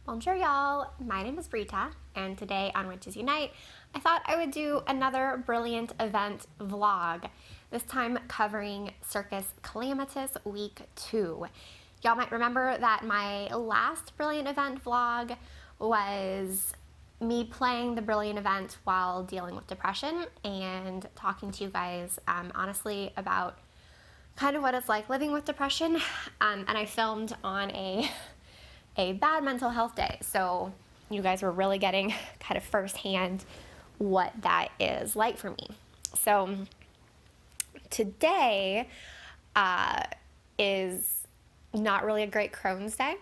Bonjour y'all, my name is Brita, and today on Witches Unite, I thought I would do another brilliant event vlog, this time covering Circus Calamitous Week 2. Y'all might remember that my last brilliant event vlog was me playing the brilliant event while dealing with depression and talking to you guys honestly about kind of what it's like living with depression, and I filmed on a bad mental health day. So you guys were really getting kind of firsthand what that is like for me. So today is not really a great Crohn's day.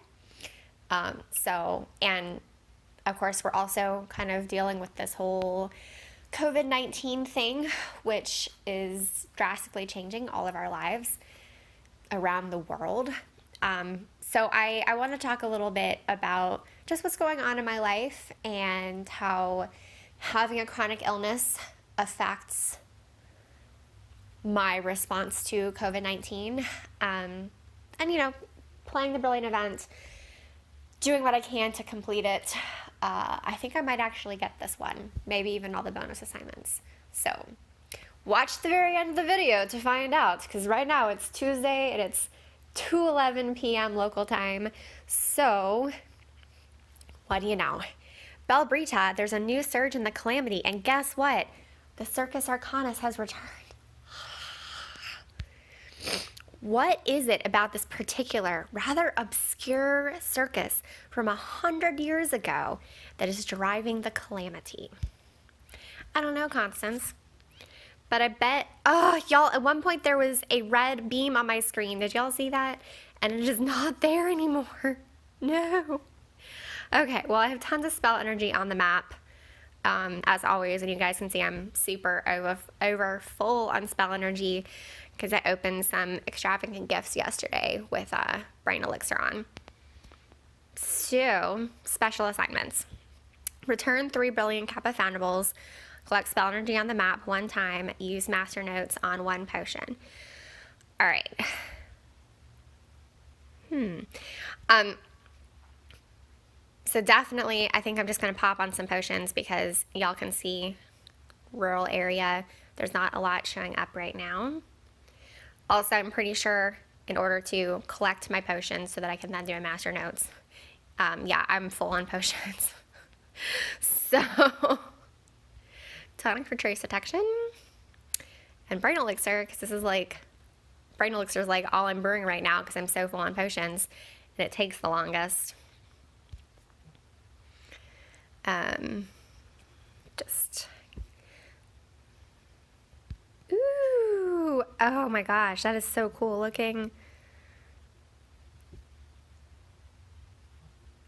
And of course, we're also kind of dealing with this whole COVID-19 thing, which is drastically changing all of our lives around the world. So I want to talk a little bit about just what's going on in my life and how having a chronic illness affects my response to COVID-19. And, playing the brilliant event, doing what I can to complete it. I think I might actually get this one, maybe even all the bonus assignments. So watch the very end of the video to find out, because right now it's Tuesday and it's 2:11 p.m. local time. So, what do you know? Bell Brita, there's a new surge in the calamity, and guess what? The Circus Arcanus has returned. What is it about this particular, rather obscure circus from 100 years ago that is driving the calamity? I don't know, Constance. But I bet, y'all, at one point there was a red beam on my screen. Did y'all see that? And it is not there anymore. No. Okay, well, I have tons of spell energy on the map, as always. And you guys can see I'm super over full on spell energy because I opened some extravagant gifts yesterday with Brain Elixir on. So, special assignments. Return 3 brilliant Kappa Foundables. Collect spell energy on the map one time. Use master notes on 1 potion. All right. So definitely, I think I'm just going to pop on some potions because y'all can see rural area. There's not a lot showing up right now. Also, I'm pretty sure in order to collect my potions so that I can then do my master notes, I'm full on potions. So tonic for trace detection, and Brain Elixir, because this is like, Brain Elixir is like all I'm brewing right now because I'm so full on potions, and it takes the longest. Ooh, oh my gosh, that is so cool looking.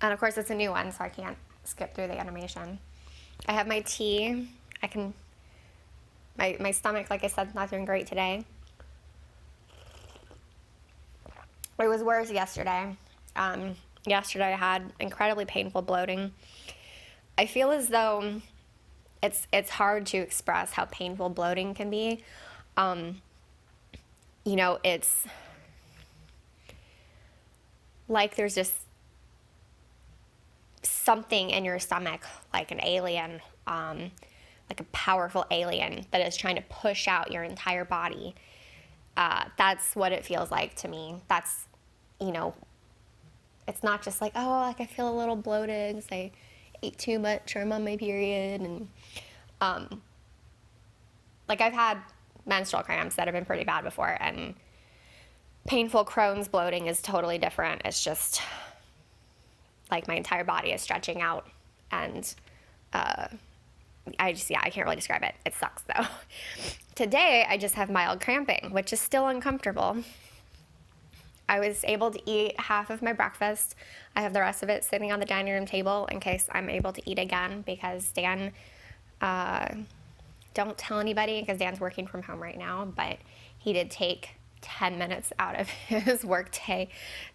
And of course it's a new one, so I can't skip through the animation. I have my tea. My stomach, like I said, not doing great today. It was worse yesterday. Yesterday I had incredibly painful bloating. I feel as though it's hard to express how painful bloating can be. It's like there's just something in your stomach, like an alien, like a powerful alien that is trying to push out your entire body. That's what it feels like to me. That's, it's not just like, I feel a little bloated because I ate too much or I'm on my period. And, I've had menstrual cramps that have been pretty bad before, and painful Crohn's bloating is totally different. It's just like my entire body is stretching out, and I can't really describe it. It sucks though. Today I just have mild cramping, which is still uncomfortable. I was able to eat half of my breakfast. I have the rest of it sitting on the dining room table in case I'm able to eat again, because Dan, don't tell anybody because Dan's working from home right now, but he did take 10 minutes out of his workday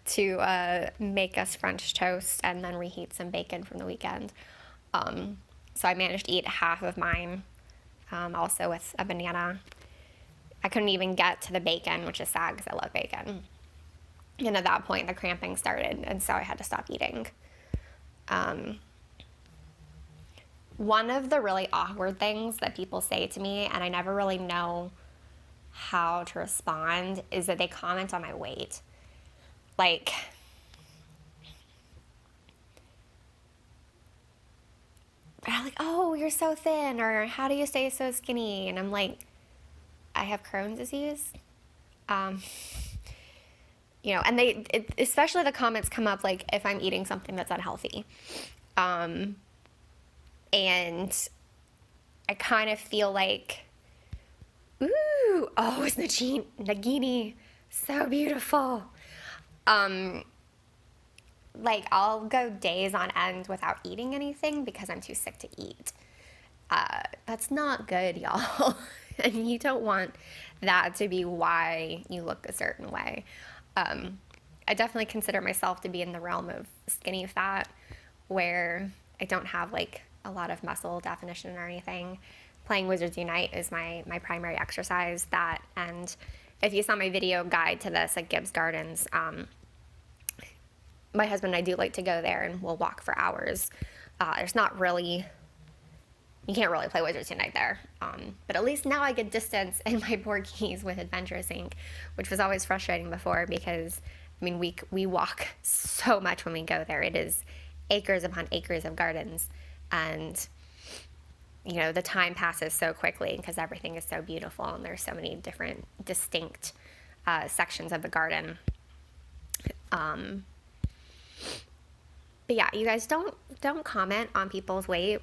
to make us French toast and then reheat some bacon from the weekend. So I managed to eat half of mine, also with a banana. I couldn't even get to the bacon, which is sad because I love bacon. And at that point, the cramping started, and so I had to stop eating. One of the really awkward things that people say to me, and I never really know how to respond, is that they comment on my weight. Like, they're like, oh, you're so thin, or how do you stay so skinny? And I'm like, I have Crohn's disease. Um, and especially the comments come up like if I'm eating something that's unhealthy. And I kind of feel like, ooh, oh, is Nagini so beautiful? Like, I'll go days on end without eating anything because I'm too sick to eat. That's not good, y'all. And you don't want that to be why you look a certain way. I definitely consider myself to be in the realm of skinny fat, where I don't have like a lot of muscle definition or anything. Playing Wizards Unite is my primary exercise. That, and if you saw my video guide to this at Gibbs Gardens, my husband and I do like to go there and we'll walk for hours. There's not really, you can't really play Wizards Unite there. But at least now I get distance in my Portkeys with Adventurous Inc., which was always frustrating before because, I mean, we walk so much when we go there. It is acres upon acres of gardens. And, the time passes so quickly because everything is so beautiful and there's so many different distinct sections of the garden. But yeah, you guys don't comment on people's weight,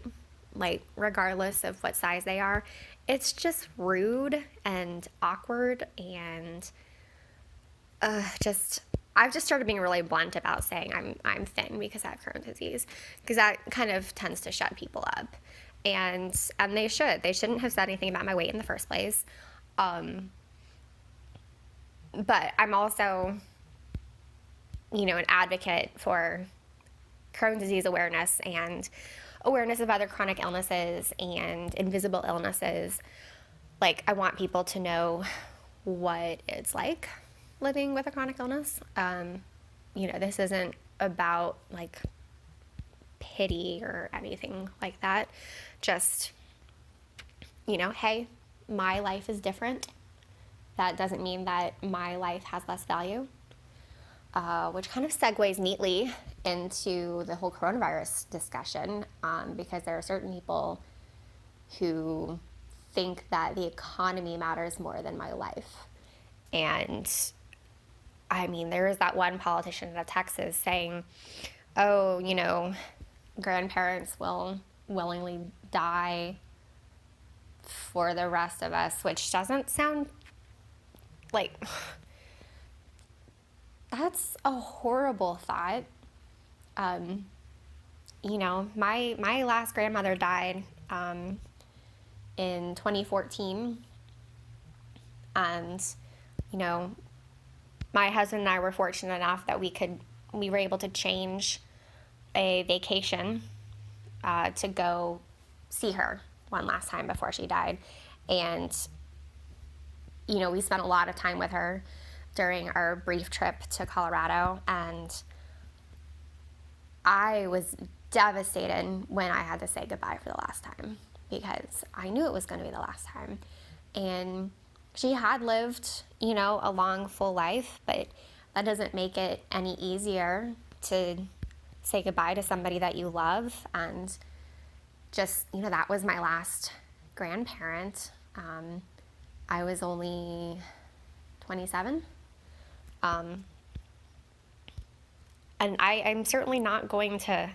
like regardless of what size they are. It's just rude and awkward, and I've just started being really blunt about saying I'm thin because I have Crohn's disease, because that kind of tends to shut people up, and they shouldn't have said anything about my weight in the first place. But I'm also, an advocate for Crohn's disease awareness and awareness of other chronic illnesses and invisible illnesses. Like, I want people to know what it's like living with a chronic illness. This isn't about like pity or anything like that. Just, hey, my life is different. That doesn't mean that my life has less value. Which kind of segues neatly into the whole coronavirus discussion, because there are certain people who think that the economy matters more than my life. And I mean, there is that one politician out of Texas saying, oh, grandparents will willingly die for the rest of us, which doesn't sound like... That's a horrible thought. My last grandmother died in 2014. And, my husband and I were fortunate enough that we were able to change a vacation to go see her one last time before she died. And, we spent a lot of time with her during our brief trip to Colorado, and I was devastated when I had to say goodbye for the last time, because I knew it was going to be the last time. And she had lived, a long, full life, but that doesn't make it any easier to say goodbye to somebody that you love. And just, that was my last grandparent. I was only 27. And I'm certainly not going to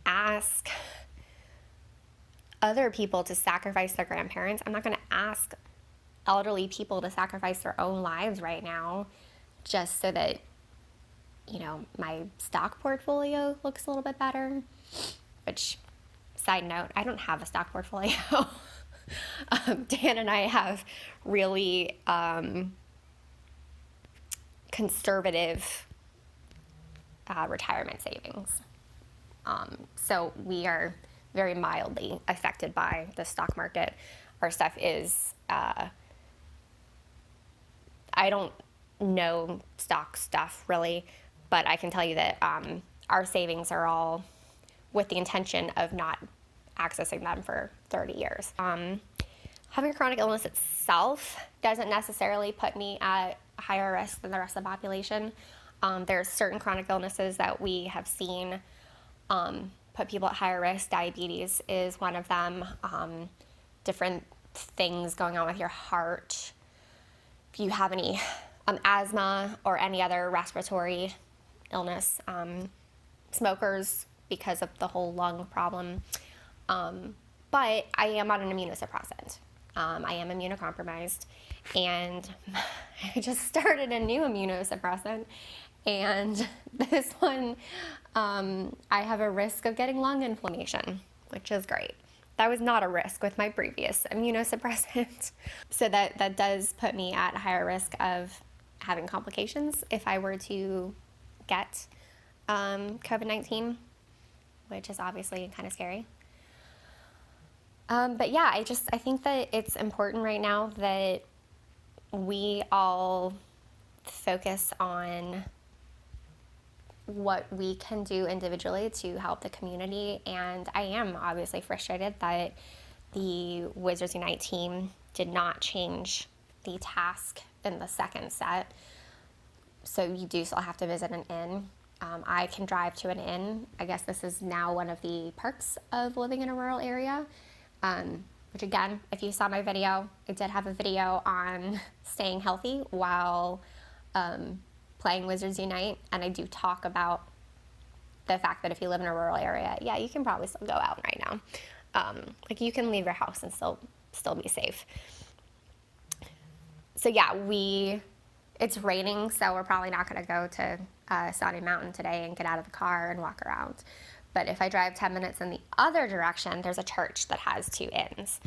ask other people to sacrifice their grandparents. I'm not going to ask elderly people to sacrifice their own lives right now just so that, my stock portfolio looks a little bit better. Which, side note, I don't have a stock portfolio. Dan and I have really... conservative retirement savings. So we are very mildly affected by the stock market. Our stuff is, I don't know stock stuff really, but I can tell you that our savings are all with the intention of not accessing them for 30 years. Having a chronic illness itself doesn't necessarily put me at higher risk than the rest of the population. There's certain chronic illnesses that we have seen put people at higher risk. Diabetes is one of them. Different things going on with your heart. If you have any asthma or any other respiratory illness, smokers because of the whole lung problem. But I am on an immunosuppressant. I am immunocompromised, and I just started a new immunosuppressant, and this one, I have a risk of getting lung inflammation, which is great. That was not a risk with my previous immunosuppressant. So that does put me at a higher risk of having complications if I were to get COVID-19, which is obviously kind of scary. But yeah, I think that it's important right now that we all focus on what we can do individually to help the community. And I am obviously frustrated that the Wizards Unite team did not change the task in the second set. So you do still have to visit an inn. I can drive to an inn. I guess this is now one of the perks of living in a rural area. Which again, if you saw my video, I did have a video on staying healthy while playing Wizards Unite, and I do talk about the fact that if you live in a rural area, yeah, you can probably still go out right now. Like you can leave your house and still be safe. So yeah, it's raining, so we're probably not going to go to Stony Mountain today and get out of the car and walk around. But if I drive 10 minutes in the other direction, there's a church that has 2 inns.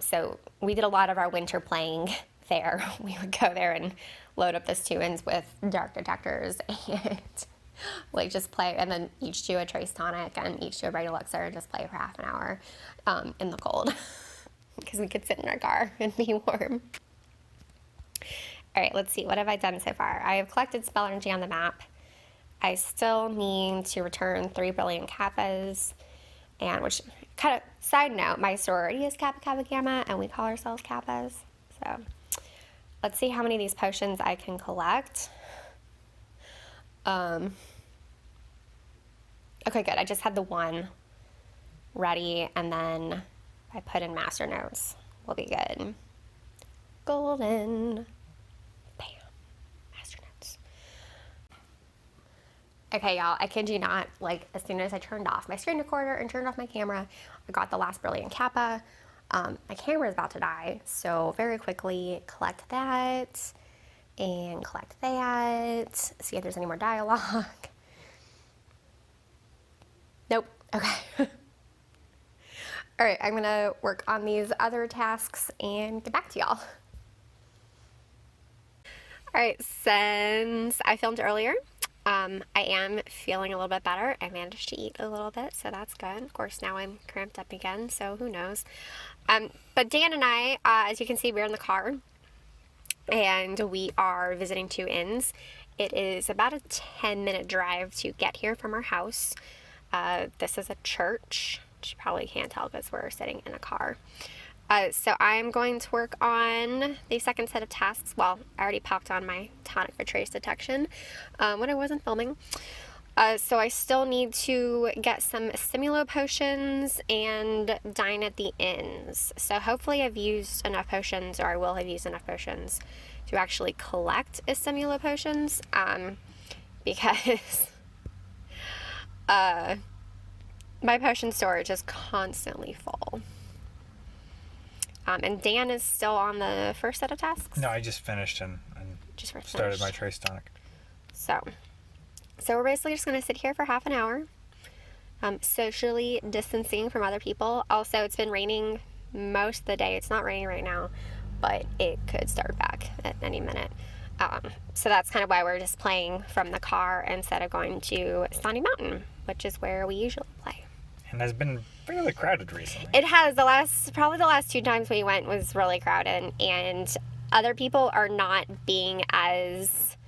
So we did a lot of our winter playing there. We would go there and load up those 2 inns with dark detectors and like just play, and then each do a trace tonic and each do a bright elixir and just play for half an hour in the cold because we could sit in our car and be warm. All right, let's see. What have I done so far? I have collected spell energy on the map. I still need to return 3 brilliant Kappas, and which kind of side note, my sorority is Kappa Kappa Gamma, and we call ourselves Kappas. So let's see how many of these potions I can collect. Okay, good. I just had the 1 ready, and then I put in master notes. We'll be good. Golden. Okay, y'all, I kid you not, like, as soon as I turned off my screen recorder and turned off my camera, I got the last brilliant Kappa. My camera is about to die, so very quickly collect that and collect that. See if there's any more dialogue. Nope. Okay. All right, I'm gonna work on these other tasks and get back to y'all. All right, since I filmed earlier, I am feeling a little bit better. I managed to eat a little bit, so that's good. Of course, now I'm cramped up again, so who knows. But Dan and I, as you can see, we're in the car, and we are visiting 2 inns. It is about a 10-minute drive to get here from our house. This is a church, which you probably can't tell because we're sitting in a car. So I'm going to work on the second set of tasks. Well, I already popped on my tonic for trace detection when I wasn't filming. So I still need to get some stimulo potions and dine at the inns. So hopefully I've used enough potions, or I will have used enough potions to actually collect stimulo potions, because my potion storage is constantly full. And Dan is still on the first set of tasks? No, I just finished and started my trace tonic. So we're basically just going to sit here for half an hour, socially distancing from other people. Also, it's been raining most of the day. It's not raining right now, but it could start back at any minute. So that's kind of why we're just playing from the car instead of going to Stony Mountain, which is where we usually play. And has been fairly crowded recently. It has. Probably the last 2 times we went was really crowded, and other people are not being as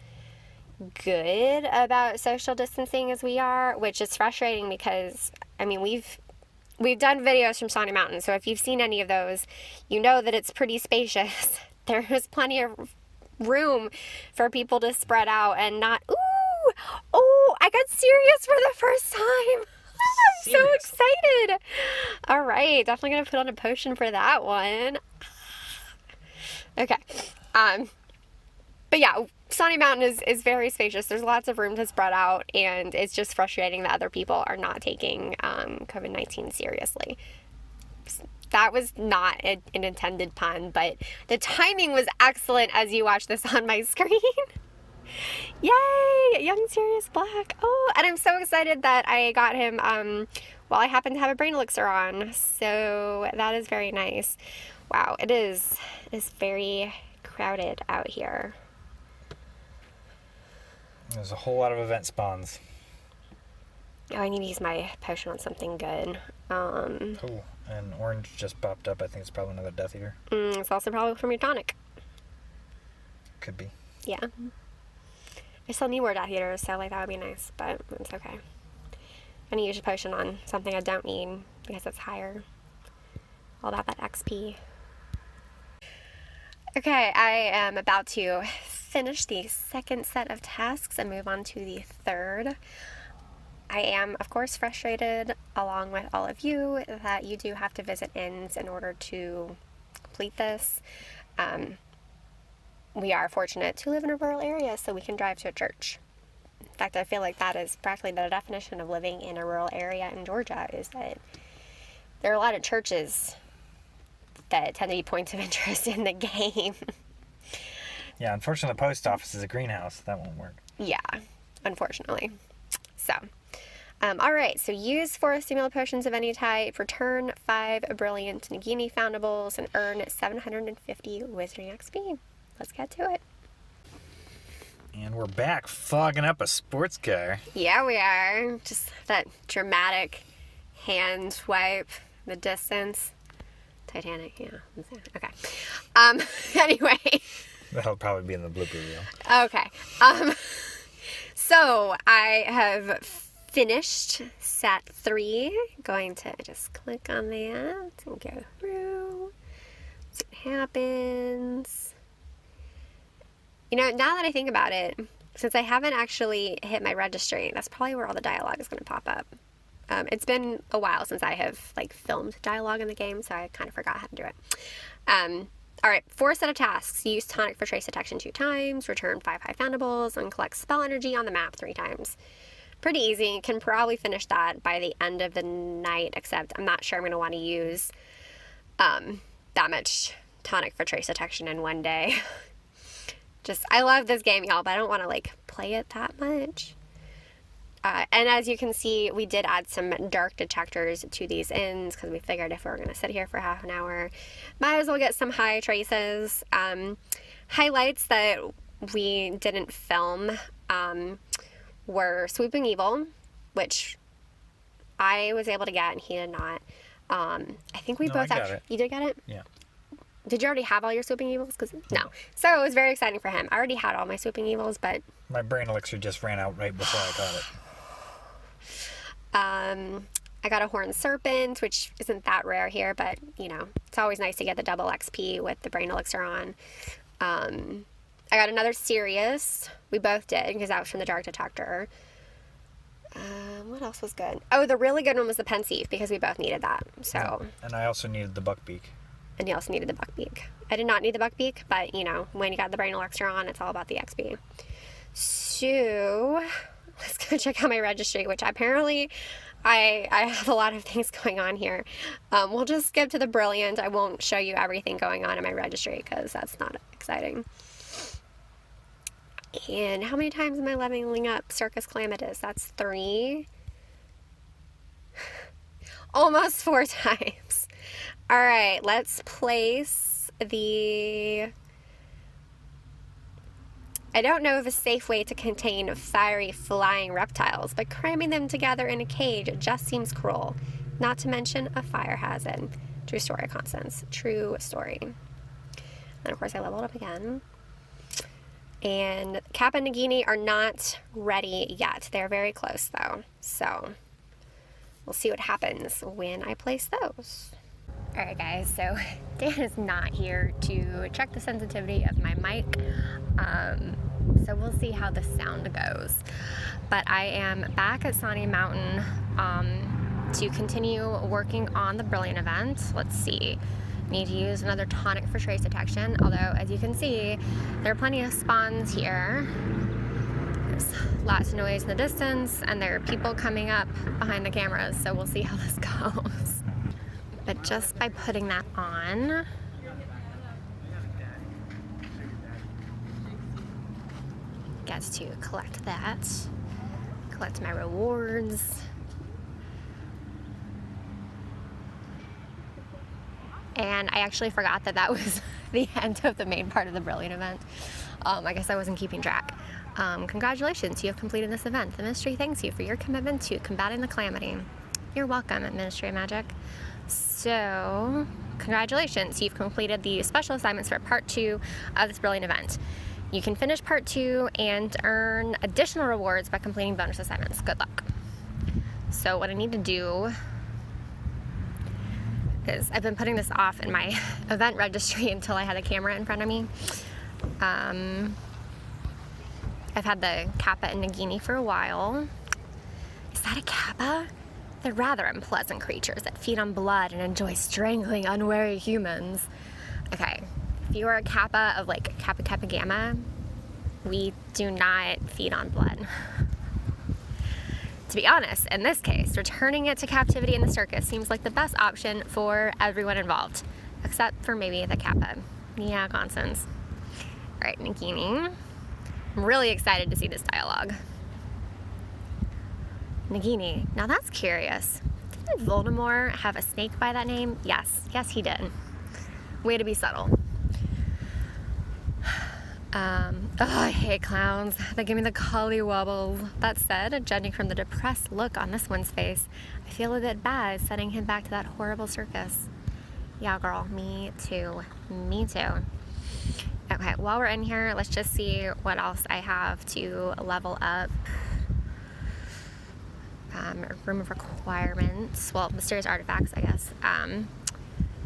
good about social distancing as we are, which is frustrating because I mean, we've done videos from Sawney Mountain, so if you've seen any of those, you know that it's pretty spacious. There's plenty of room for people to spread out and not, ooh, oh, I got serious for the first time. I'm so excited. All right, definitely gonna put on a potion for that one. Okay, but yeah, Sawney Mountain is very spacious. There's lots of room to spread out, and it's just frustrating that other people are not taking COVID-19 seriously. That was not an intended pun, but the timing was excellent as you watch this on my screen. Yay! Young Sirius Black. Oh, and I'm so excited that I got him while I happen to have a brain elixir on. So that is very nice. Wow, it's very crowded out here. There's a whole lot of event spawns. Oh, I need to use my potion on something good. Cool. And orange just popped up. I think it's probably another Death Eater. It's also probably from your tonic. Could be. Yeah. I still need more Death Eaters, so like that would be nice, but it's okay. I need to use a potion on something I don't need because it's higher. All about that XP. Okay, I am about to finish the second set of tasks and move on to the third. I am, of course, frustrated, along with all of you, that you do have to visit inns in order to complete this. We are fortunate to live in a rural area, so we can drive to a church. In fact, I feel like that is practically the definition of living in a rural area in Georgia, is that there are a lot of churches that tend to be points of interest in the game. Yeah, unfortunately, the post office is a greenhouse. That won't work. Yeah, unfortunately. So, all right, so use 4 stimulant potions of any type, return 5 brilliant Nagini foundables, and earn 750 Wizarding XP. Let's get to it. And we're back fogging up a sports car. Yeah, we are. Just that dramatic hand swipe, the distance. Titanic, yeah. Okay. Anyway. That'll probably be in the blooper reel. Okay. So I have finished set 3. Going to just click on that and go through. See what happens. You know, now that I think about it, since I haven't actually hit my registry, that's probably where all the dialogue is going to pop up. It's been a while since I have filmed dialogue in the game, so I kind of forgot how to do it. All right, 4 set of tasks. Use tonic for trace detection 2 times, return 5 high foundables, and collect spell energy on the map 3 times. Pretty easy. Can probably finish that by the end of the night, except I'm not sure I'm going to want to use that much tonic for trace detection in one day. I love this game, y'all, but I don't want to play it that much. And as you can see, we did add some dark detectors to these inns because we figured if we were going to sit here for half an hour, might as well get some high traces. Highlights that we didn't film were Swooping Evil, which I was able to get and he did not. I think we both got it. You did get it? Yeah. Did you already have all your Swooping Evils? No. So it was very exciting for him. I already had all my Swooping Evils, but... My brain elixir just ran out right before I got it. I got a Horned Serpent, which isn't that rare here, but, it's always nice to get the double XP with the brain elixir on. I got another Sirius. We both did, because that was from the Dark Detector. What else was good? Oh, the really good one was the Pensieve, because we both needed that. So. Yeah. And I also needed the Buckbeak. And you also needed the Buckbeak. I did not need the Buckbeak, but, when you got the brain elixir on, it's all about the XP. So, let's go check out my registry, which apparently I have a lot of things going on here. We'll just skip to the Brilliant. I won't show you everything going on in my registry because that's not exciting. And how many times am I leveling up Circus Calamitous? That's 3. Almost 4 times. All right, let's place the... I don't know of a safe way to contain fiery flying reptiles, but cramming them together in a cage just seems cruel. Not to mention a fire hazard. True story, Constance. True story. And of course I leveled up again. And Cap and Nagini are not ready yet. They're very close though. So we'll see what happens when I place those. Alright guys, so Dan is not here to check the sensitivity of my mic, so we'll see how the sound goes. But I am back at Stony Mountain to continue working on the Brilliant event. Let's see. Need to use another tonic for trace detection, although as you can see, there are plenty of spawns here. There's lots of noise in the distance, and there are people coming up behind the cameras, so we'll see how this goes. But just by putting that on, get to collect that, collect my rewards. And I actually forgot that that was the end of the main part of the Brilliant event. I guess I wasn't keeping track. Congratulations, you have completed this event. The Ministry thanks you for your commitment to combating the calamity. You're welcome, Ministry of Magic. So, congratulations, you've completed the special assignments for part 2 of this Brilliant event. You can finish part 2 and earn additional rewards by completing bonus assignments. Good luck. So what I need to do is, I've been putting this off in my event registry until I had a camera in front of me. I've had the Kappa and Nagini for a while. Is that a Kappa? They're rather unpleasant creatures that feed on blood and enjoy strangling unwary humans. Okay, if you are a Kappa of like Kappa Kappa Gamma, we do not feed on blood. To be honest, in this case, returning it to captivity in the circus seems like the best option for everyone involved, except for maybe the Kappa. Yeah, Constance. All right, Nagini. I'm really excited to see this dialogue. Nagini, now that's curious. Didn't Voldemort have a snake by that name? Yes, he did. Way to be subtle. I hate clowns. They give me the collie wobbles. That said, judging from the depressed look on this one's face, I feel a bit bad sending him back to that horrible circus. Yeah, girl, me too. Me too. Okay, while we're in here, let's just see what else I have to level up. Room of requirements. Well, mysterious artifacts, I guess. And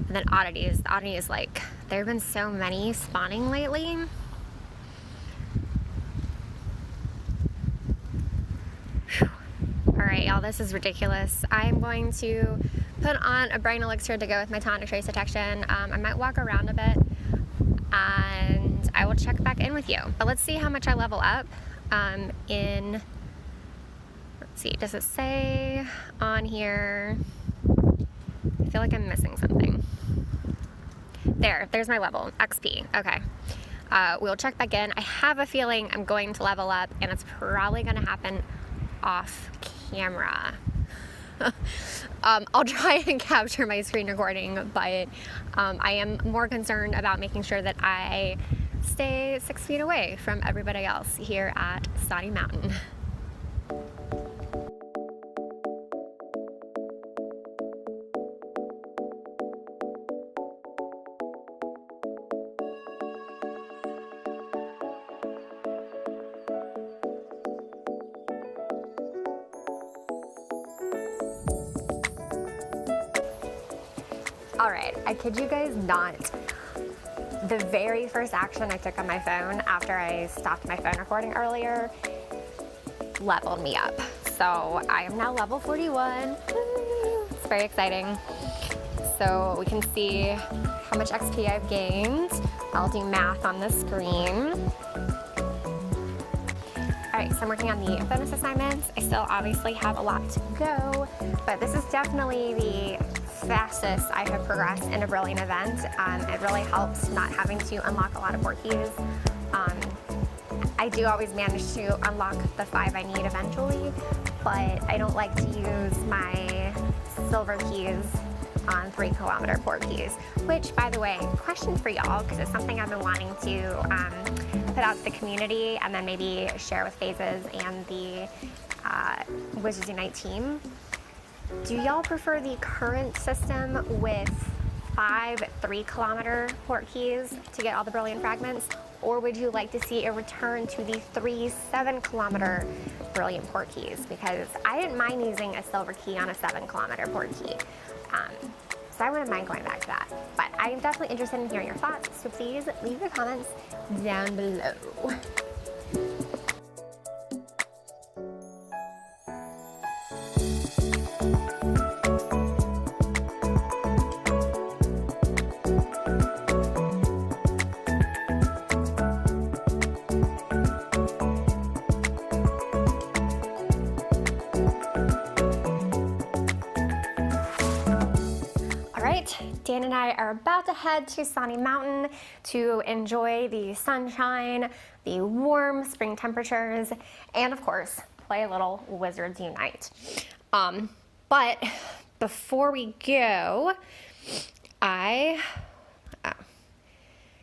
then oddities. The oddities, like, there have been so many spawning lately. Alright, y'all, this is ridiculous. I'm going to put on a brain elixir to go with my tonic trace detection. I might walk around a bit, and I will check back in with you. But let's see how much I level up in... Let's see, does it say on here? I feel like I'm missing something. There's my level, XP. Okay. We'll check back in. I have a feeling I'm going to level up, and it's probably going to happen off camera. I'll try and capture my screen recording, but I am more concerned about making sure that I stay 6 feet away from everybody else here at Stony Mountain. Alright, I kid you guys not. The very first action I took on my phone after I stopped my phone recording earlier leveled me up. So I am now level 41. It's very exciting. So we can see how much XP I've gained. I'll do math on the screen. Alright, so I'm working on the bonus assignments. I still obviously have a lot to go, but this is definitely the fastest I have progressed in a Brilliant event. It really helps not having to unlock a lot of Portkeys. I do always manage to unlock the 5 I need eventually, but I don't like to use my silver keys on 3-kilometer Portkeys, which, by the way, question for y'all, because it's something I've been wanting to put out to the community and then maybe share with Phases and the Wizards Unite team. Do y'all prefer the current system with 5 3-kilometer Portkeys to get all the Brilliant fragments, or would you like to see a return to the 3 7-kilometer brilliant Portkeys, because I didn't mind using a silver key on a 7-kilometer Portkey. So I wouldn't mind going back to that. But I'm definitely interested in hearing your thoughts, so please leave your comments down below. Dan and I are about to head to Sawney Mountain to enjoy the sunshine, the warm spring temperatures, and of course, play a little Wizards Unite. But before we go,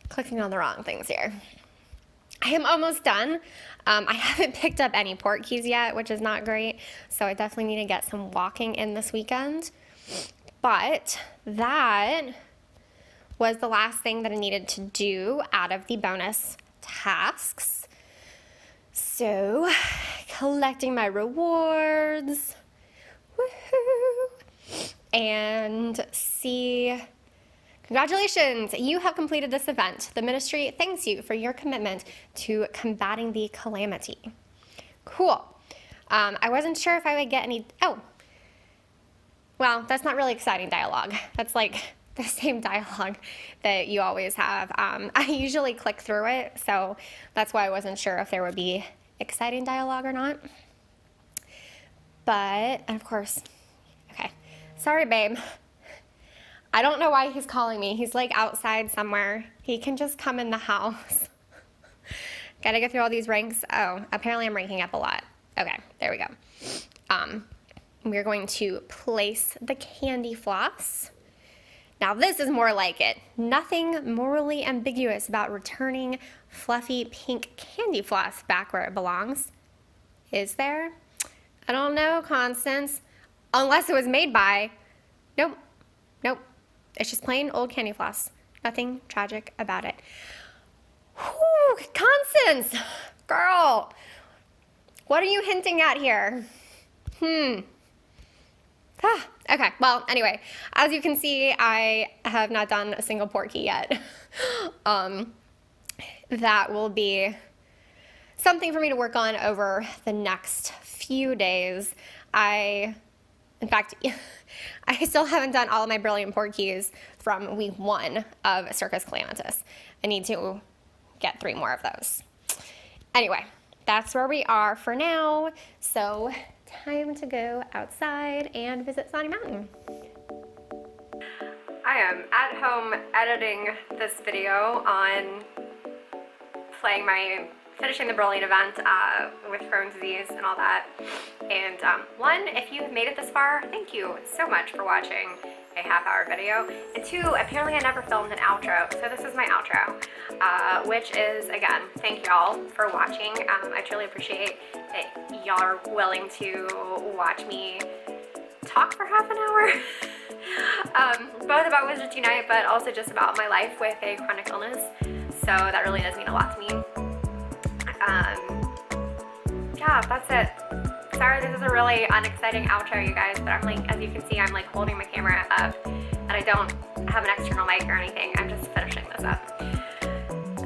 clicking on the wrong things here. I am almost done. I haven't picked up any Portkeys yet, which is not great, so I definitely need to get some walking in this weekend. But that was the last thing that I needed to do out of the bonus tasks. So, collecting my rewards, woohoo, and see, congratulations, you have completed this event. The ministry thanks you for your commitment to combating the calamity. Cool. I wasn't sure if I would get any, well, that's not really exciting dialogue. That's like the same dialogue that you always have. I usually click through it, so that's why I wasn't sure if there would be exciting dialogue or not. But, and of course, okay. Sorry, babe. I don't know why he's calling me. He's like outside somewhere. He can just come in the house. Gotta go through all these ranks. Oh, apparently I'm ranking up a lot. Okay, there we go. We're going to place the candy floss. Now this is more like it. Nothing morally ambiguous about returning fluffy pink candy floss back where it belongs. Is there? I don't know, Constance. Unless it was made by... Nope. It's just plain old candy floss. Nothing tragic about it. Whew, Constance! Girl! What are you hinting at here? Okay, well, anyway, as you can see, I have not done a single Portkey yet. That will be something for me to work on over the next few days. In fact, I still haven't done all of my brilliant Portkeys from week 1 of Circus Calamitous. I need to get 3 more of those. Anyway, that's where we are for now, so time to go outside and visit Sawney Mountain. I am at home editing this video on finishing the Brilliant event with Crohn's disease and all that. And one, if you have made it this far, thank you so much for watching a half-hour video. And 2, apparently I never filmed an outro, so this is my outro, which is, again, thank y'all for watching. I truly appreciate that y'all are willing to watch me talk for half an hour. Both about Wizards Unite, but also just about my life with a chronic illness. So that really does mean a lot to me. Yeah, that's it. Sorry, this is a really unexciting outro, you guys, but I'm like, as you can see, I'm like holding my camera up, and I don't have an external mic or anything. I'm just finishing this up.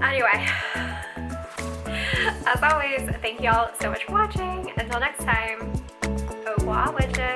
Anyway, as always, thank you all so much for watching. Until next time, au revoir, witches.